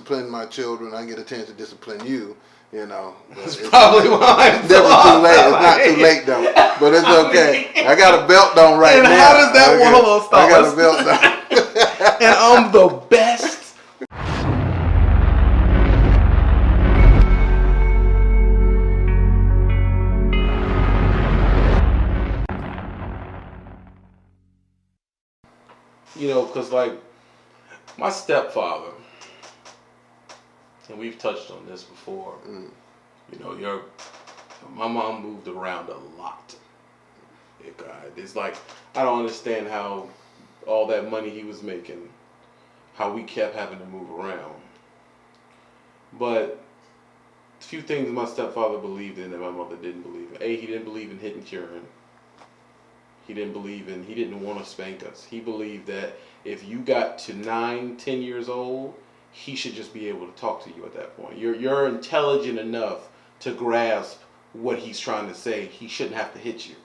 discipline my children, I get a chance to discipline you. That's probably why I'm never too late. It's not too late though, but it's okay. I got a belt on right and now. How does that okay. Hold on, stop. I got a belt on. And I'm the best. Because like my stepfather, and we've touched on this before. My mom moved around a lot. It's like I don't understand how all that money he was making, how we kept having to move around. But a few things my stepfather believed in that my mother didn't believe in. He didn't believe in hitting children. He didn't want to spank us. He believed that if you got to 9, 10 years old, he should just be able to talk to you at that point. You're intelligent enough to grasp what he's trying to say. He shouldn't have to hit you.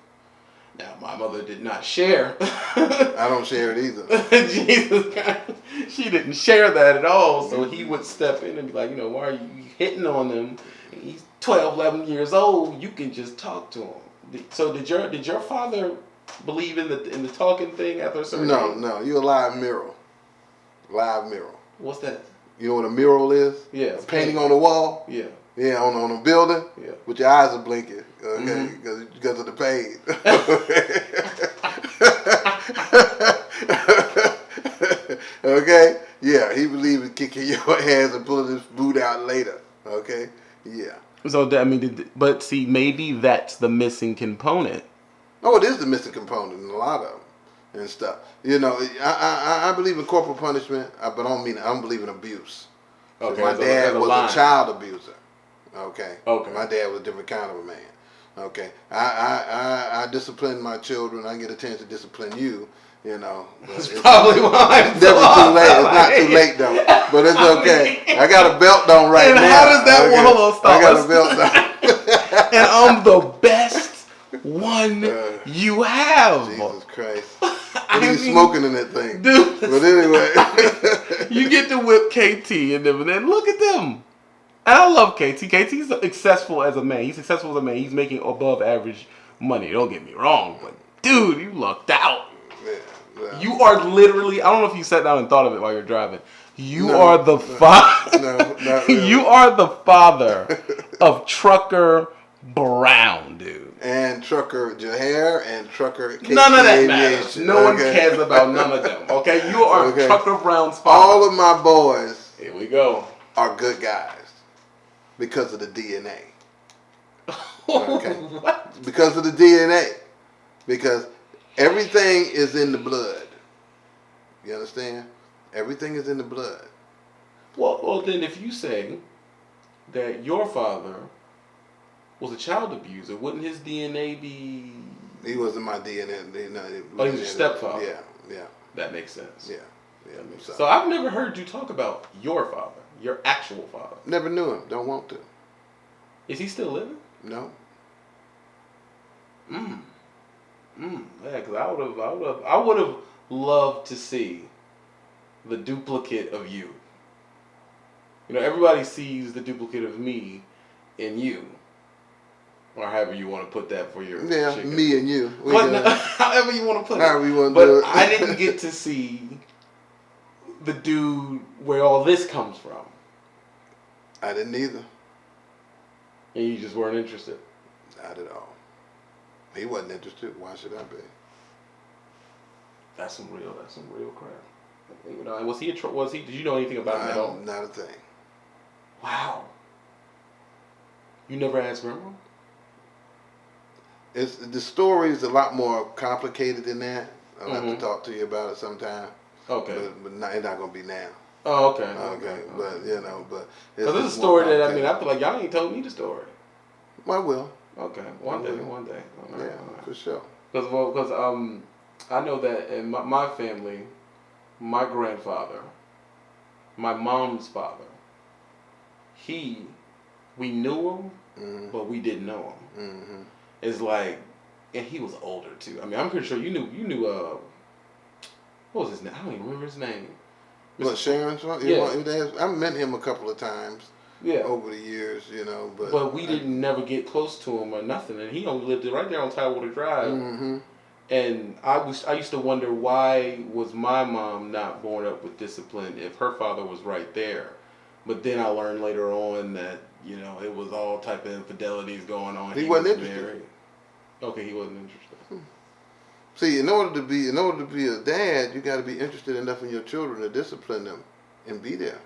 Now, my mother did not share. I don't share it either. Jesus Christ. She didn't share that at all. So he would step in and be like, why are you hitting on them? He's 12, 11 years old. You can just talk to him. So did your father believe in the talking thing after a certain age? No. You're a live mural. Live mural. What's that? You know what a mural is? Yeah. A painting on the wall? Yeah. Yeah, on a building? Yeah. With your eyes are blinking, okay, because of the pain. Okay? Yeah, he believed in kicking your ass and pulling his boot out later. Okay? Yeah. So, but see, maybe that's the missing component. Oh, it is the missing component in a lot of them and stuff. I believe in corporal punishment, but I don't believe in abuse. Okay. My dad was a child abuser. Okay. My dad was a different kind of a man. Okay. I discipline my children. I get a chance to discipline you. That's probably why I'm never too late. It's not too late though, but it's okay. I got a belt on right and now. And how does that okay. Hold on, stop. I got a belt on. And I'm the best one you have. Jesus Christ. What are you smoking in that thing? Dude. But anyway. You get to whip KT and then look at them. And I love KT. KT's successful as a man. He's successful as a man. He's making above average money. Don't get me wrong, but dude, you lucked out. Yeah. You are literally, I don't know if you sat down and thought of it while you're driving. You are the father. No, not really. You are the father of Trucker Brown, dude. And Trucker Jahair and Trucker KT None of that Aviation. matters. No one cares about none of them. Okay, you are Trucker Brown's father. All of my boys. Here we go. Are good guys because of the DNA. Okay. What? Because of the DNA. Because everything is in the blood. You understand? Everything is in the blood. Well, then if you say that your father was a child abuser, wouldn't his DNA be... He wasn't my DNA. He was your stepfather. Yeah. That makes sense. Yeah. So I've never heard you talk about your father, your actual father. Never knew him. Don't want to. Is he still living? No. Yeah, because I would have loved to see the duplicate of you. Everybody sees the duplicate of me in you, or however you want to put that for your chicken. Me and you. However you want to put it. However you want to do it. But I didn't get to see the dude where all this comes from. I didn't either. And you just weren't interested. Not at all. He wasn't interested. Why should I be? That's some real crap. Was he? Did you know anything about him at all? Not a thing. Wow. You never asked Grandma? The story is a lot more complicated than that. I'll have to talk to you about it sometime. Okay. But it's not gonna be now. Oh, okay. Okay. But but because it's a story that I feel like y'all ain't told me the story. I will. Okay. One day. Yeah, for sure. Because I know that in my family, my grandfather, my mom's father, we knew him, but we didn't know him. Mm-hmm. It's like, and he was older too. I mean, I'm pretty sure you knew. What was his name? I don't even remember his name. What, Sharon's father? Yeah. I met him a couple of times. Yeah. Over the years, but we didn't never get close to him or nothing, and he only lived right there on Tidewater Drive. Mm-hmm. And I used to wonder, why was my mom not born up with discipline if her father was right there? But then I learned later on that it was all type of infidelities going on. He wasn't interested. Married. Okay, he wasn't interested. See, in order to be a dad, you got to be interested enough in your children to discipline them and be there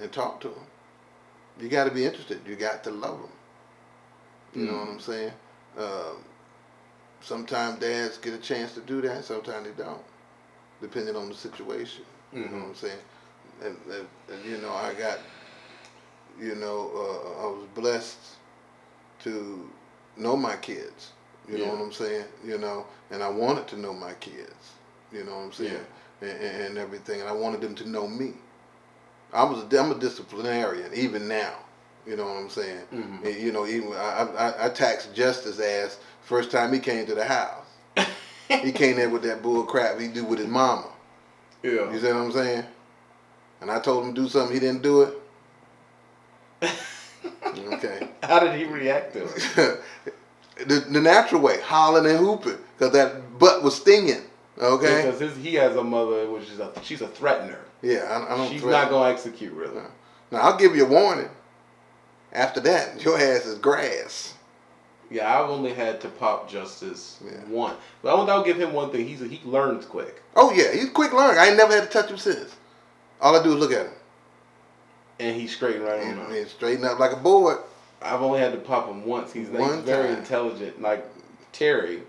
and talk to them. You got to be interested. You got to love them. You know what I'm saying? Sometimes dads get a chance to do that. Sometimes they don't, depending on the situation. You know what I'm saying? And I got, I was blessed to know my kids. You know what I'm saying? And I wanted to know my kids. You know what I'm saying? Yeah. And everything. And I wanted them to know me. I'm a disciplinarian even now. You know what I'm saying? Mm-hmm. Even I taxed Justice ass first time he came to the house. He came there with that bull crap he do with his mama. Yeah. You see what I'm saying? And I told him to do something, he didn't do it. Okay. How did he react to it? the natural way, hollering and hooping, because that butt was stinging. Okay. Because he has a mother, she's a threatener. Yeah, I don't. She's not gonna execute really. No. Now I'll give you a warning. After that, your ass is grass. Yeah, I've only had to pop Justice once. But I'll give him one thing. He learns quick. Oh yeah, he's quick learner. I ain't never had to touch him since. All I do is look at him. And he's straightened right on up. He's straightened up like a board. I've only had to pop him once. He's very intelligent. Like Terry,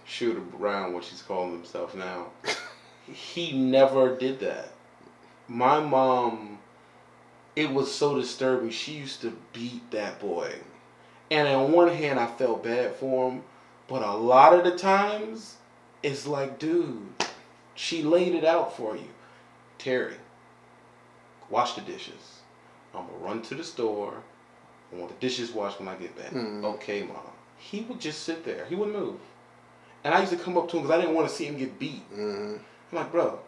shoot around what she's calling himself now. He never did that. My mom, it was so disturbing. She used to beat that boy. And on one hand, I felt bad for him. But a lot of the times, it's like, dude, she laid it out for you. Terry, wash the dishes. I'm going to run to the store. I want the dishes washed when I get back. Okay, Mom. He would just sit there. He wouldn't move. And I used to come up to him because I didn't want to see him get beat. I'm like, bro,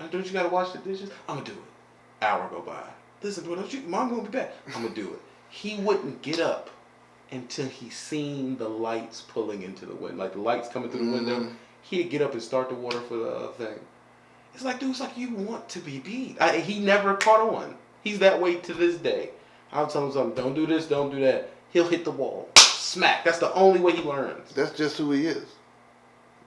don't you got to wash the dishes? I'm going to do it. Hour go by. Listen, bro, Mom going to be back. I'm going to do it. He wouldn't get up until he seen the lights pulling into the window. Like the lights coming through the window. He'd get up and start the water for the thing. It's like, dude, it's like you want to be beat. He never caught on. He's that way to this day. I'll tell him something. Don't do this. Don't do that. He'll hit the wall. Smack. That's the only way he learns. That's just who he is.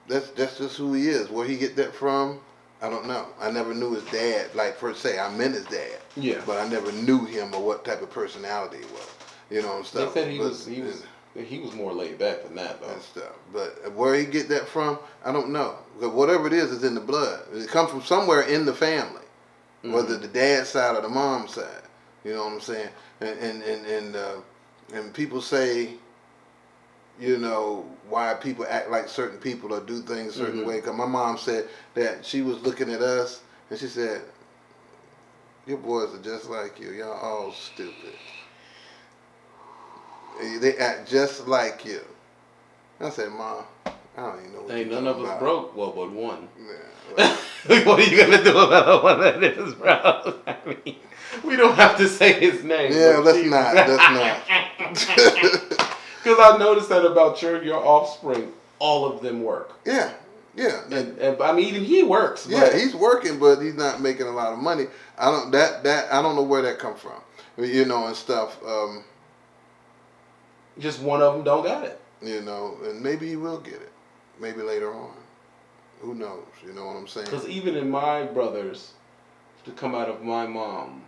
That's just who he is. Where he get that from, I don't know. I never knew his dad. Like, per se, I met his dad. Yeah. But I never knew him or what type of personality he was. And stuff. They said he was more laid back than that, though. And stuff. But where he get that from, I don't know. Because whatever it is in the blood. It comes from somewhere in the family. Whether the dad's side or the mom's side. You know what I'm saying? And people say, why people act like certain people or do things a certain way. Because my mom said that she was looking at us and she said, your boys are just like you. Y'all all stupid. They act just like you. I said, Mom, I don't even know what ain't none of us broke. Well, but one. Yeah. What are you going to do about the one that is broke? I mean, we don't have to say his name. Yeah, let's not. Because I noticed that about your offspring, all of them work. Yeah. And I mean, even he works. Yeah, he's working, but he's not making a lot of money. I don't know where that come from. And stuff. Just one of them don't got it. And maybe he will get it. Maybe later on. Who knows? You know what I'm saying? Because even in my brothers, to come out of my mom,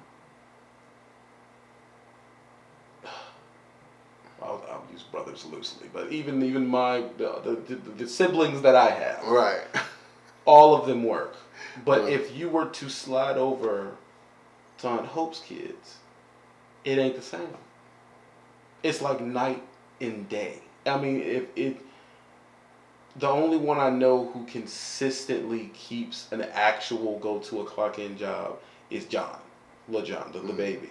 I'll use brothers loosely, but even my the siblings that I have, right? All of them work. But if you were to slide over to Aunt Hope's kids, it ain't the same. It's like night and day. I mean, the only one I know who consistently keeps an actual go-to-a-clock-in job is John, Lil John, the baby.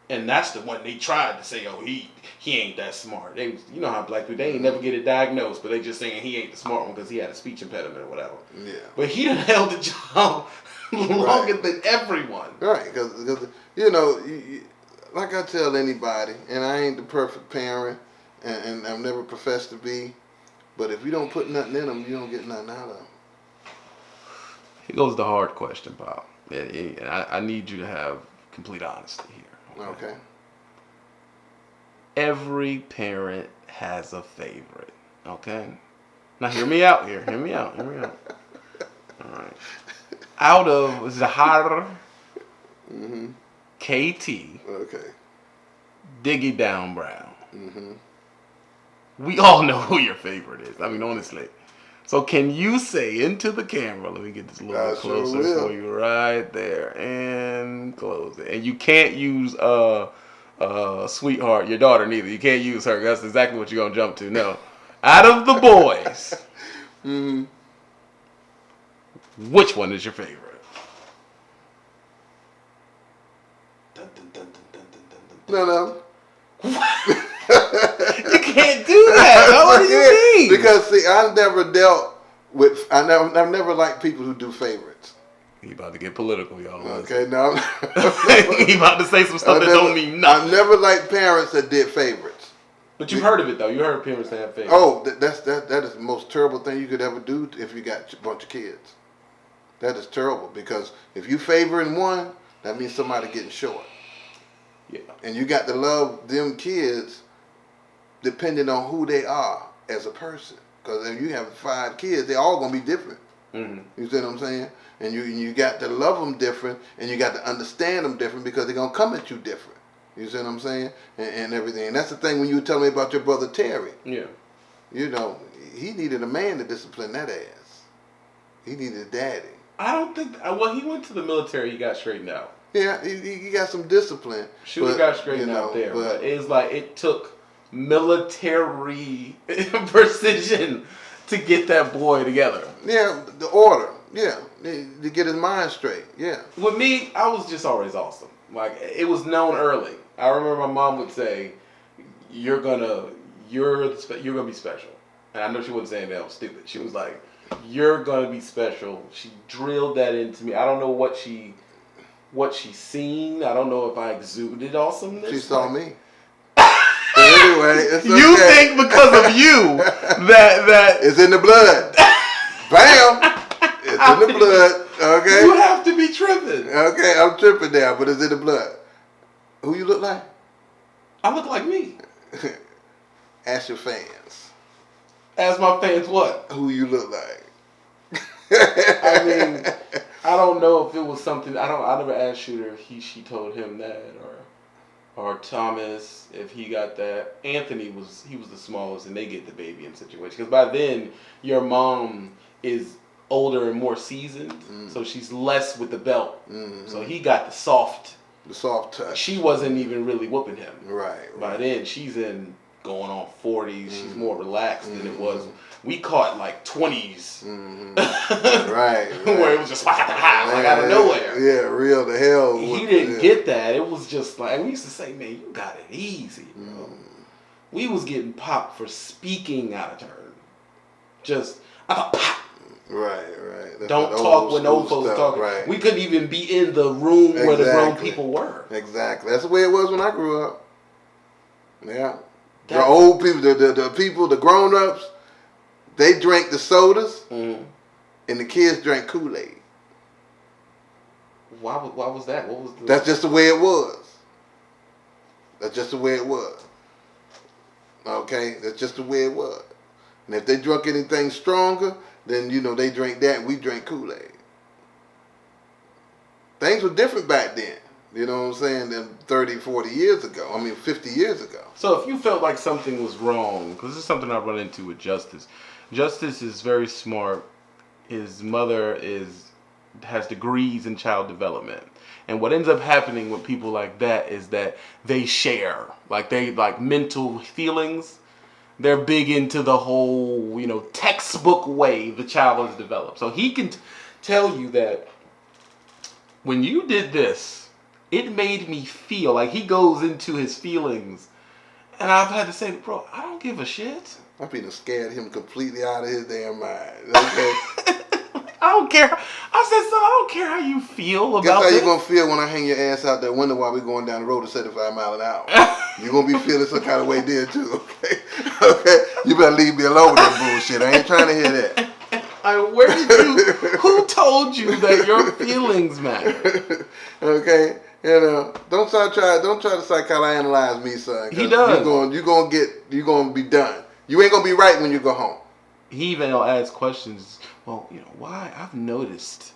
And that's the one they tried to say, oh, he ain't that smart. You know how black people, they ain't never get it diagnosed, but they just saying he ain't the smart one because he had a speech impediment or whatever. Yeah. But he done held the job longer than everyone. Right, because you know, like I tell anybody, and I ain't the perfect parent, and I've never professed to be, but if you don't put nothing in them, you don't get nothing out of them. Here goes the hard question, Bob. And I need you to have complete honesty here. Okay. Every parent has a favorite. Okay? Now hear me out here. Hear me out. All right. Out of Zahar, KT, Okay. Diggy Down Brown. Mm-hmm. We all know who your favorite is. I mean, honestly. So can you say into the camera, let me get this a little bit closer for you right there, and close it. And you can't use sweetheart, your daughter, neither. You can't use her. That's exactly what you're going to jump to. No. Out of the boys, which one is your favorite? No. You can't do that. What do you mean? Because see, I've never liked people who do favorites. He about to get political, y'all. Okay, no. He about to say some stuff that don't mean nothing. I never liked parents that did favorites. But you've heard of it though. You heard of parents that have favorites. Oh, that is the most terrible thing you could ever do if you got a bunch of kids. That is terrible because if you favoring one, that means somebody getting short. Yeah. And you got to love them kids depending on who they are as a person. Because if you have 5 kids, they're all going to be different. Mm-hmm. You see what I'm saying? And you got to love them different, and you got to understand them different because they're going to come at you different. You see what I'm saying? And everything. And that's the thing when you were telling me about your brother Terry. Yeah. You know, he needed a man to discipline that ass. He needed a daddy. I don't think... Well, he went to the military. He got straightened out. Yeah, he got some discipline. Shooter got straightened out there. But it's like it took military precision to get that boy together. Yeah, the order. Yeah, to get his mind straight. Yeah. With me, I was just always awesome. Like it was known early. I remember my mom would say, "You're gonna be special," and I know she wasn't saying that I was stupid. She was like, "You're gonna be special." She drilled that into me. I don't know what she seen. I don't know if I exuded awesomeness. She saw me. So anyway, it's okay. You think because of you that it's in the blood. Bam! It's in the blood. Okay. You have to be tripping. Okay, I'm tripping now, but it's in the blood. Who you look like? I look like me. Ask your fans. Ask my fans what? Who you look like. I mean, I don't know if it was something. I never asked Shooter if she told him that or Thomas if he got that. Anthony was the smallest, and they get the baby in situation because by then your mom is older and more seasoned, so she's less with the belt. Mm-hmm. So he got the soft touch. She wasn't even really whooping him. Right. By then she's going on 40s. She's more relaxed than it was. We caught like 20s. Mm-hmm. right. Where it was just like out of nowhere. Yeah, real to hell. He didn't get that. It was just like, we used to say, man, you got it easy, bro. We was getting popped for speaking out of turn. I thought, pop. Right. That's don't talk when old folks talk. Right. We couldn't even be in the room where the grown people were. Exactly. That's the way it was when I grew up. Yeah. The old people, the people, the grown-ups, they drank the sodas, and the kids drank Kool-Aid. Why was that? What was That's just the way it was. That's just the way it was. Okay? That's just the way it was. And if they drunk anything stronger, then, they drank that and we drank Kool-Aid. Things were different back then. You know what I'm saying? Than 30, 40 years ago. 50 years ago. So if you felt like something was wrong, because this is something I run into with Justice. Justice is very smart. His mother has degrees in child development. And what ends up happening with people like that is that they share. Like mental feelings. They're big into the whole, textbook way the child is developed. So he can tell you that when you did this, it made me feel like he goes into his feelings. And I've had to say, bro, I don't give a shit. I've been scared him completely out of his damn mind. Okay. I don't care. I said, son, I don't care how you feel about Guess how this. you gonna feel when I hang your ass out that window while we going down the road at 75 miles an hour? You gonna be feeling some kind of way there too, okay? Okay, you better leave me alone with that bullshit. I ain't trying to hear that. Where did you? Who told you that your feelings matter? Okay, you know, don't try to psychoanalyze me, son. He does. You gonna be done. You ain't gonna be right when you go home. He even asks questions. Well, you know why? I've noticed.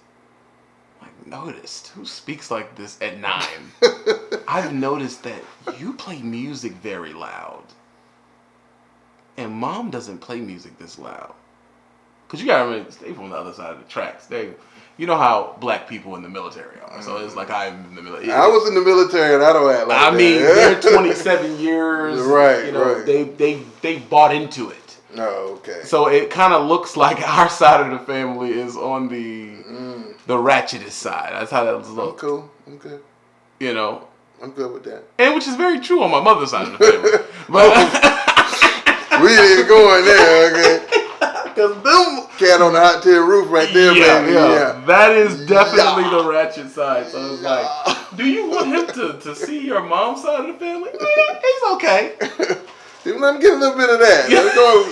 Who speaks like this at 9? I've noticed that you play music very loud, and Mom doesn't play music this loud. Cause you gotta remember, stay from the other side of the tracks. You know how black people in the military are. So it's like I'm in the military. I was in the military and I don't act like that. I mean, they're 27 years. Right, you know, right. They bought into it. Oh, okay. So it kind of looks like our side of the family is on the ratchetest side. That's how that looks. I'm cool. I'm good. You know. I'm good with that. And which is very true on my mother's side of the family. But we ain't going there, okay? Because them cat on the hot tin roof right there, baby. Yeah. That is definitely the ratchet side. So it's like, do you want him to see your mom's side of the family? He's okay. Let him get a little bit of that. Let him go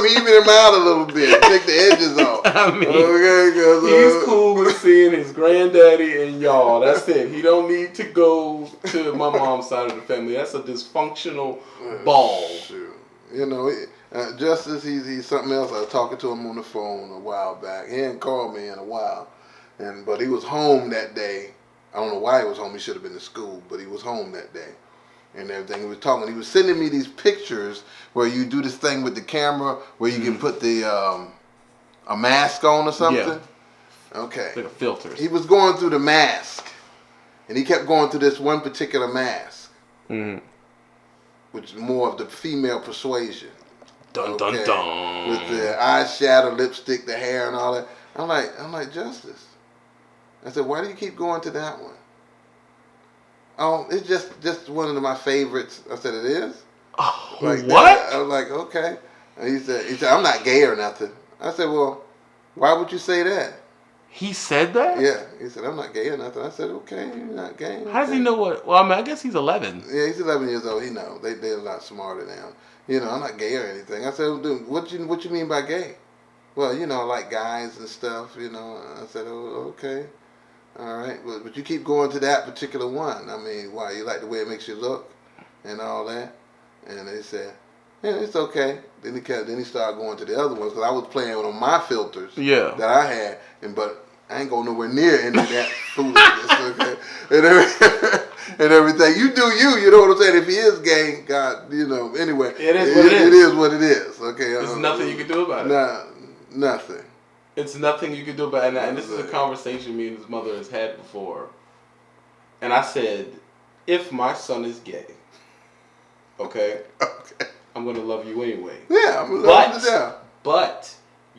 even him out a little bit. Take the edges off. I mean, okay, he's cool with seeing his granddaddy and y'all. That's it. He don't need to go to my mom's side of the family. That's a dysfunctional ball. Sure. You know, Justice, he's something else. I was talking to him on the phone a while back. He hadn't called me in a while, but he was home that day. I don't know why he was home. He should have been to school, but he was home that day. And everything. He was talking. He was sending me these pictures where you do this thing with the camera where you can put the a mask on or something. Yeah. Okay. Like filters. He was going through the mask, and he kept going through this one particular mask, which is more of the female persuasion. Dun dun dun. With the eyeshadow, lipstick, the hair, and all that. I'm like Justice. I said, why do you keep going to that one? Oh, it's just one of my favorites. I said, it is? Oh, like what? That. I was like, okay. And he said, I'm not gay or nothing. I said, well, why would you say that? He said that? Yeah. He said, I'm not gay or nothing. I said, okay, you're not gay. Okay. How does he know what? Well, I mean, I guess he's 11. Yeah, he's 11 years old. He knows. They're a lot smarter now. You know, I'm not gay or anything. I said, dude, what you mean by gay? Well, you know, I like guys and stuff, you know. I said, oh, okay. All right, but you keep going to that particular one. I mean, why? You like the way it makes you look and all that? And they said, yeah, it's okay. Then he started going to the other ones because I was playing on my filters that I had, but I ain't going nowhere near any of that foolishness, okay? And everything. You do you. You know what I'm saying? If he is gay, God, you know. Anyway, it is what it is. It is what it is. Okay. There's nothing you can do about it. Nah, nothing. It's nothing you can do about it. And this is a conversation me and his mother has had before. And I said, if my son is gay, okay, I'm going to love you anyway. Yeah, I'm going to love you to death. But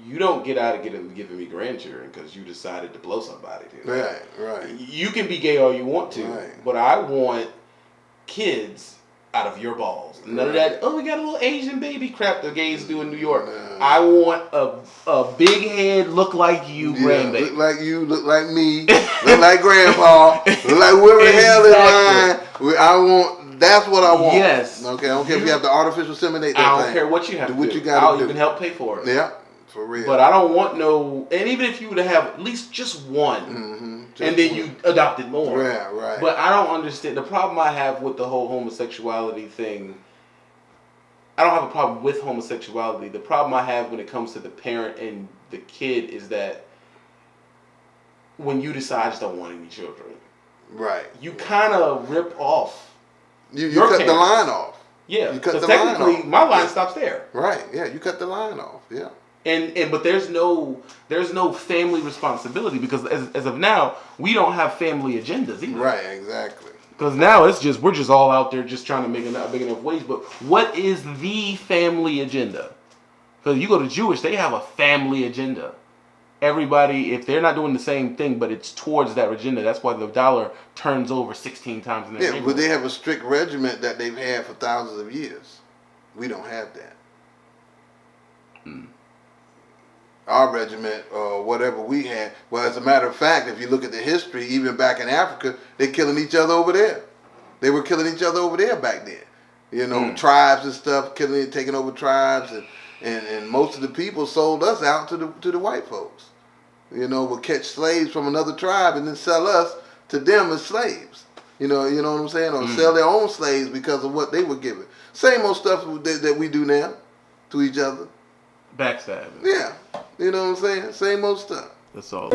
you don't get out of giving me grandchildren because you decided to blow somebody. You know? Right. You can be gay all you want to, but I want kids out of your balls. None of that, we got a little Asian baby crap the gays do in New York. I want a big head, look like you, grandbaby. Look like you, look like me, look like grandpa, look like whoever the hell is mine. That's what I want. Yes. Okay, I don't care if you have to artificial inseminate that I don't care what you have to do. You gotta I'll do. even help pay for it. Yeah, for real. But I don't want and even if you were to have at least just one, and then you adopted more. Right. But I don't understand. The problem I have with the whole homosexuality thing, I don't have a problem with homosexuality. The problem I have when it comes to the parent and the kid is that when you decide I just don't want any children, you kind of rip off. You cut the line off. Yeah, because technically my line stops there. Right. Yeah, you cut the line off. Yeah. But there's no family responsibility because as of now we don't have family agendas either. Right. Exactly. Because now we're just all out there just trying to make a big enough wage. But what is the family agenda? Because you go to Jewish, they have a family agenda. Everybody, if they're not doing the same thing, but it's towards that agenda, that's why the dollar turns over 16 times in their neighborhood. But they have a strict regiment that they've had for thousands of years. We don't have that. our regiment or whatever we had. Well, as a matter of fact, if you look at the history, even back in Africa, they're killing each other over there. They were killing each other over there back then. You know, tribes and stuff, taking over tribes, and most of the people sold us out to the white folks. You know, would catch slaves from another tribe and then sell us to them as slaves. You know what I'm saying? Or sell their own slaves because of what they were given. Same old stuff that we do now to each other. Backstabbing. Yeah. You know what I'm saying? Same old stuff. That's all.